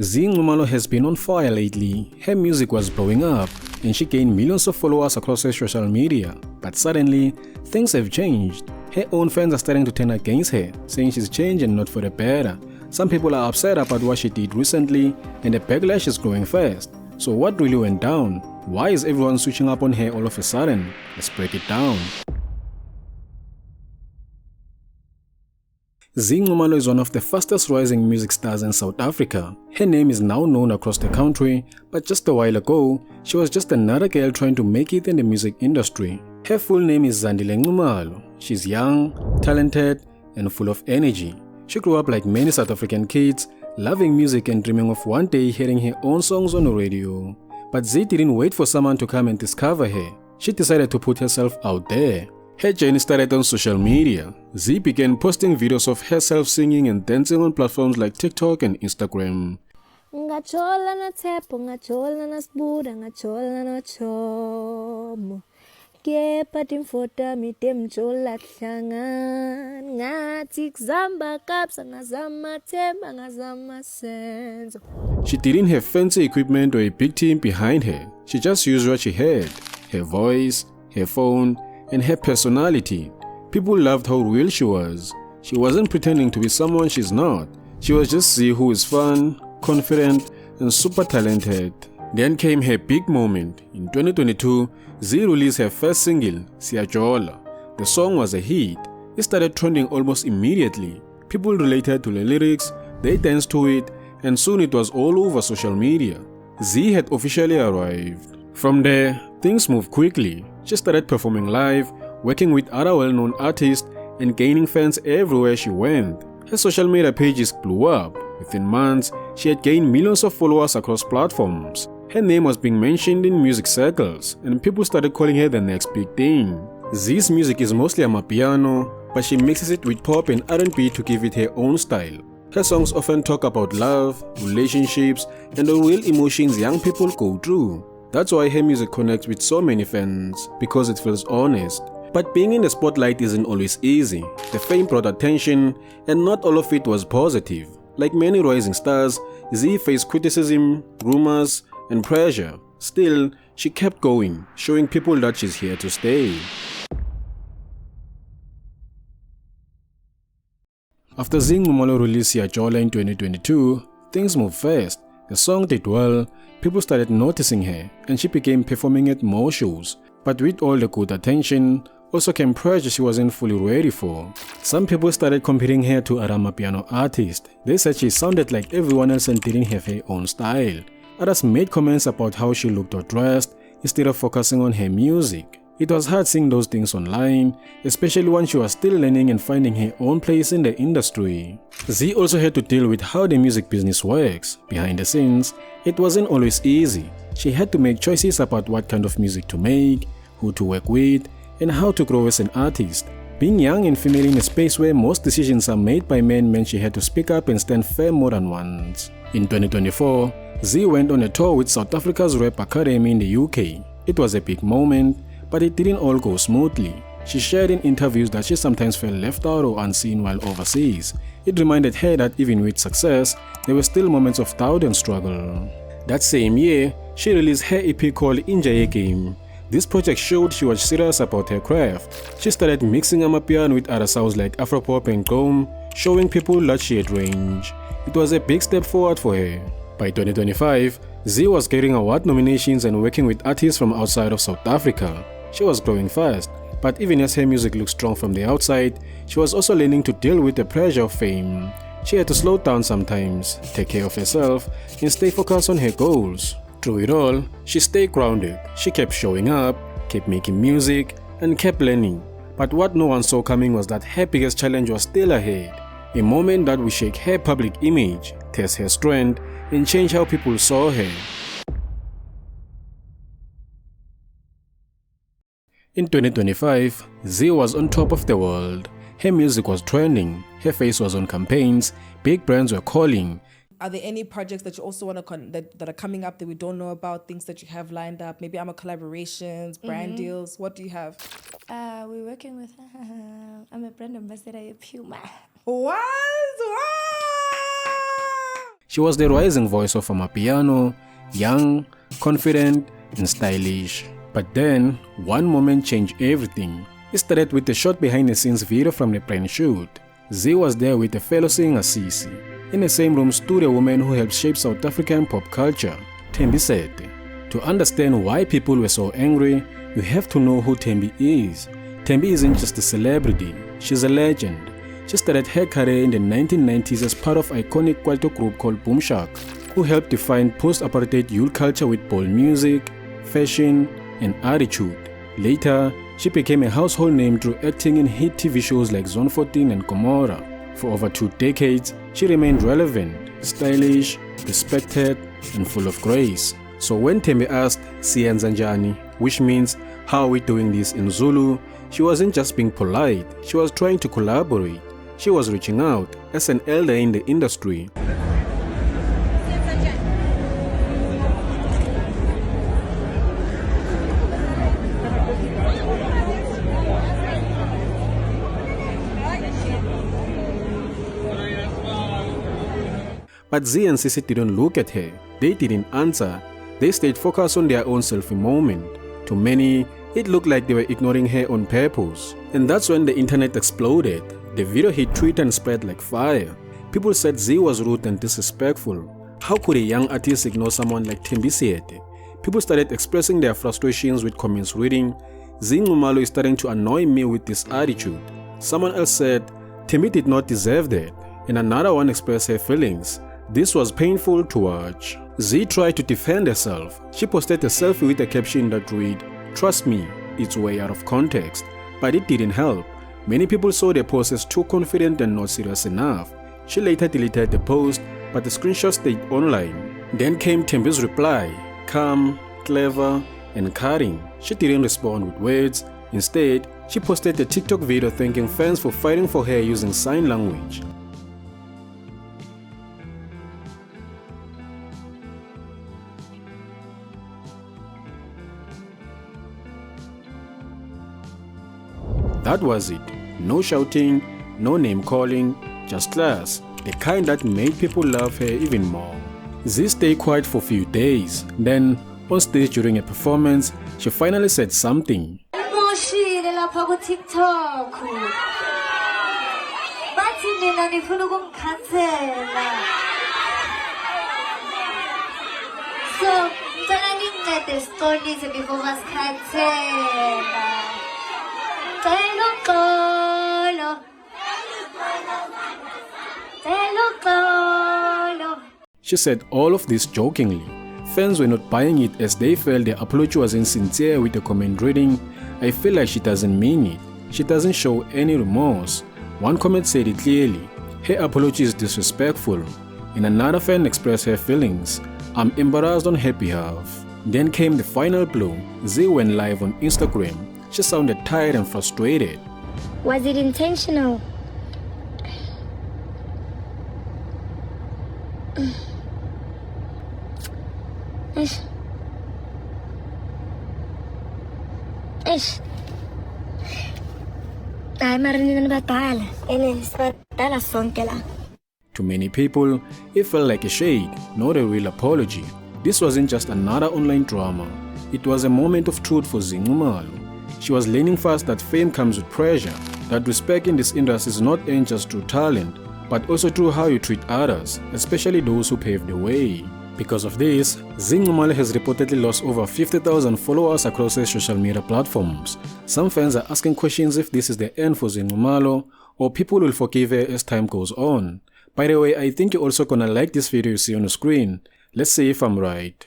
Zee Nxumalo has been on fire lately. Her music was blowing up and she gained millions of followers across her social media. But suddenly, things have changed. Her own fans are starting to turn against her, saying she's changed and not for the better. Some people are upset about what she did recently and the backlash is growing fast. So what really went down? Why is everyone switching up on her all of a sudden? Let's break it down. Zee Nxumalo is one of the fastest rising music stars in South Africa. Her name is now known across the country, but just a while ago, she was just another girl trying to make it in the music industry. Her full name is Zee Nxumalo. She's young, talented, and full of energy. She grew up like many South African kids, loving music and dreaming of one day hearing her own songs on the radio. But Zee didn't wait for someone to come and discover her. She decided to put herself out there. Her journey started on social media. Zee began posting videos of herself singing and dancing on platforms like TikTok and Instagram. Ngachola na tepo, ngachola na sbuda, ngachola na chomo. Kepa timfota mitemchola tlangan. Ngati kzamba kapsa ngazama temba ngazama senzo. She didn't have fancy equipment or a big team behind her. She just used what she had. Her voice, her phone, and her personality. People loved how real she was. She wasn't pretending to be someone she's not. She was just Zee, who is fun, confident, and super talented. Then came her big moment. In 2022, Zee released her first single, Siyajola. The song was a hit. It started trending almost immediately. People related to the lyrics, they danced to it, and soon it was all over social media. Zee had officially arrived. From there, things moved quickly. She started performing live, working with other well-known artists, and gaining fans everywhere she went. Her social media pages blew up. Within months, she had gained millions of followers across platforms. Her name was being mentioned in music circles, and people started calling her the next big thing. Zee's music is mostly amapiano, but she mixes it with pop and R&B to give it her own style. Her songs often talk about love, relationships, and the real emotions young people go through. That's why her music connects with so many fans, because it feels honest. But being in the spotlight isn't always easy. The fame brought attention, and not all of it was positive. Like many rising stars, Zee faced criticism, rumors, and pressure. Still, she kept going, showing people that she's here to stay. After Zee Nxumalo released Siyajola in 2022, things moved fast. The song did well, people started noticing her, and she began performing at more shows. But with all the good attention, also came pressure she wasn't fully ready for. Some people started comparing her to other amapiano artists. They said she sounded like everyone else and didn't have her own style. Others made comments about how she looked or dressed, instead of focusing on her music. It was hard seeing those things online, especially when she was still learning and finding her own place in the industry. Zee also had to deal with how the music business works. Behind the scenes, it wasn't always easy. She had to make choices about what kind of music to make, who to work with, and how to grow as an artist. Being young and female in a space where most decisions are made by men meant she had to speak up and stand firm more than once. In 2024, Zee went on a tour with South Africa's Rap Academy in the UK. It was a big moment, but it didn't all go smoothly. She shared in interviews that she sometimes felt left out or unseen while overseas. It reminded her that even with success, there were still moments of doubt and struggle. That same year, she released her EP called Injaye Game. This project showed she was serious about her craft. She started mixing amapiano with other sounds like Afropop and Gqom, showing people that she had range. It was a big step forward for her. By 2025, Zee was getting award nominations and working with artists from outside of South Africa. She was growing fast, but even as her music looked strong from the outside, she was also learning to deal with the pressure of fame. She had to slow down sometimes, take care of herself, and stay focused on her goals. Through it all, she stayed grounded. She kept showing up, kept making music, and kept learning. But what no one saw coming was that her biggest challenge was still ahead. A moment that would shake her public image, test her strength, and change how people saw her. In 2025, Zee was on top of the world. Her music was trending, her face was on campaigns, big brands were calling. Are there any projects that you also want to that are coming up that we don't know about, things that you have lined up? Maybe collaborations, brand deals. What do you have? We're working with, I'm a brand ambassador at Puma. What? Wow! She was the rising voice of Amapiano, young, confident, and stylish. But then, one moment changed everything. It started with a short behind-the-scenes video from the planned shoot. Zee was there with a fellow singer Seete. In the same room stood a woman who helped shape South African pop culture, Thembi Seete. To understand why people were so angry, you have to know who Thembi is. Thembi isn't just a celebrity, she's a legend. She started her career in the 1990s as part of iconic Kwaito group called Boom Shaka, who helped define post-apartheid youth culture with bold music, fashion, and attitude. Later, she became a household name through acting in hit TV shows like Zone 14 and Gomorrah. For over 2 decades, she remained relevant, stylish, respected, and full of grace. So when Thembi asked, "Siyenza njani?" which means, "How are we doing this?" in Zulu, she wasn't just being polite, she was trying to collaborate. She was reaching out as an elder in the industry. But Zee and Seete didn't look at her. They didn't answer. They stayed focused on their own selfie moment. To many, it looked like they were ignoring her on purpose. And that's when the internet exploded. The video hit Twitter and spread like fire. People said Zee was rude and disrespectful. How could a young artist ignore someone like Thembi Seete? People started expressing their frustrations with comments reading, "Zee Nxumalo is starting to annoy me with this attitude." Someone else said, "Thembi did not deserve that." And another one expressed her feelings. This was painful to watch. Zee tried to defend herself. She posted a selfie with a caption that read, "Trust me, it's way out of context." But it didn't help. Many people saw the post as too confident and not serious enough. She later deleted the post, but the screenshot stayed online. Then came Thembi's reply, calm, clever, and cutting. She didn't respond with words. Instead, she posted a TikTok video thanking fans for fighting for her using sign language. That was it. No shouting, no name calling, just class. The kind that made people love her even more. Zee stayed quiet for a few days. Then, on stage during a performance, she finally said something. She said all of this jokingly. Fans were not buying it as they felt the apology was insincere, with the comment reading, "I feel like she doesn't mean it. She doesn't show any remorse." One comment said it clearly, "Her apology is disrespectful." And another fan expressed her feelings, "I'm embarrassed on her behalf." Then came the final blow. Zee went live on Instagram. She sounded tired and frustrated. Was it intentional? To many people, it felt like a shade, not a real apology. This wasn't just another online drama. It was a moment of truth for Zee Nxumalo. She was learning fast that fame comes with pressure, that respect in this industry is not earned just through talent, but also through how you treat others, especially those who paved the way. Because of this, Zee Nxumalo has reportedly lost over 50,000 followers across her social media platforms. Some fans are asking questions if this is the end for Zee Nxumalo, or people will forgive her as time goes on. By the way, I think you're also gonna like this video you see on the screen. Let's see if I'm right.